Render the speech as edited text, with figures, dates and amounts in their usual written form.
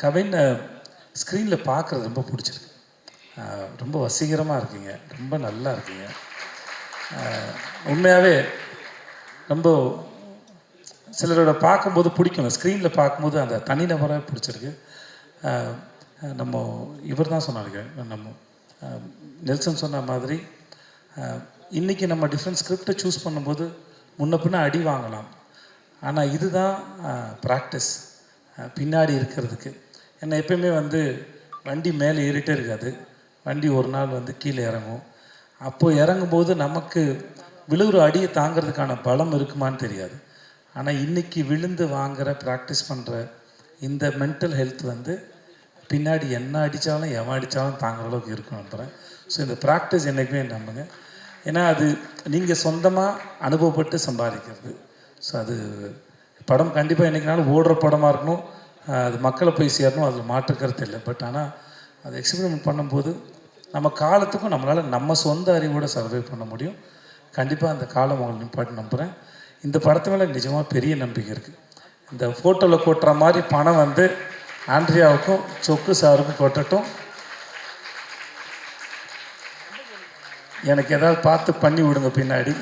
கவின் ஸ்க்ரீனில் பார்க்குறது ரொம்ப பிடிச்சிருக்கு. ரொம்ப வசீகரமாக இருக்கீங்க, ரொம்ப நல்லா இருக்கீங்க. உண்மையாகவே ரொம்ப சிலரோட பார்க்கும்போது பிடிக்கும், ஸ்க்ரீனில் பார்க்கும்போது அந்த தனிநபராக பிடிச்சிருக்கு. நம்ம இவர் தான் சொன்னாருங்க, நம்ம நெல்சன் சொன்ன மாதிரி இன்றைக்கி நம்ம டிஃப்ரெண்ட் ஸ்கிரிப்டை சூஸ் பண்ணும்போது முன்ன பின்ன அடி வாங்கலாம். ஆனால் இதுதான் ப்ராக்டிஸ் பின்னாடி இருக்கிறதுக்கு. ஏன்னா எப்பயுமே வந்து வண்டி மேலே ஏறிட்டே இருக்காது, வண்டி ஒரு நாள் வந்து கீழே இறங்கும். அப்போது இறங்கும்போது நமக்கு விழுகிற அடியை தாங்கிறதுக்கான பலம் இருக்குமான்னு தெரியாது. ஆனால் இன்றைக்கி விழுந்து வாங்குகிற ப்ராக்டிஸ் பண்ணுற இந்த மென்டல் ஹெல்த் வந்து பின்னாடி என்ன அடித்தாலும் எவன் அடித்தாலும் தாங்குற அளவுக்கு இருக்கும் நம்புகிறேன். ஸோ இந்த ப்ராக்டிஸ் என்றைக்குமே நம்புங்க. ஏன்னா அது நீங்கள் சொந்தமாக அனுபவப்பட்டு சம்பாதிக்கிறது. ஸோ அது படம் கண்டிப்பாக என்றைக்குனாலும் ஓடுற படமாக இருக்கணும், அது மக்களை போய் சேரணும், அதில் மாற்றுக்கிறது இல்லை. பட் ஆனால் அதை எக்ஸ்பெரிமெண்ட் பண்ணும்போது நம்ம காலத்துக்கும் நம்மளால் நம்ம சொந்த அறிவோடு சர்வை பண்ண முடியும். கண்டிப்பாக அந்த காலம் உங்களை நிப்பாட்டு நம்புகிறேன். இந்த படத்து மேலே நிஜமாக பெரிய நம்பிக்கை இருக்குது. இந்த ஃபோட்டோவில் கொட்டுற மாதிரி பணம் வந்து ஆண்ட்ரியாவுக்கும் சொக்கு சாருக்கும் கொட்டட்டும். எனக்கு ஏதாவது பார்த்து பண்ணி விடுங்க பின்னாடி.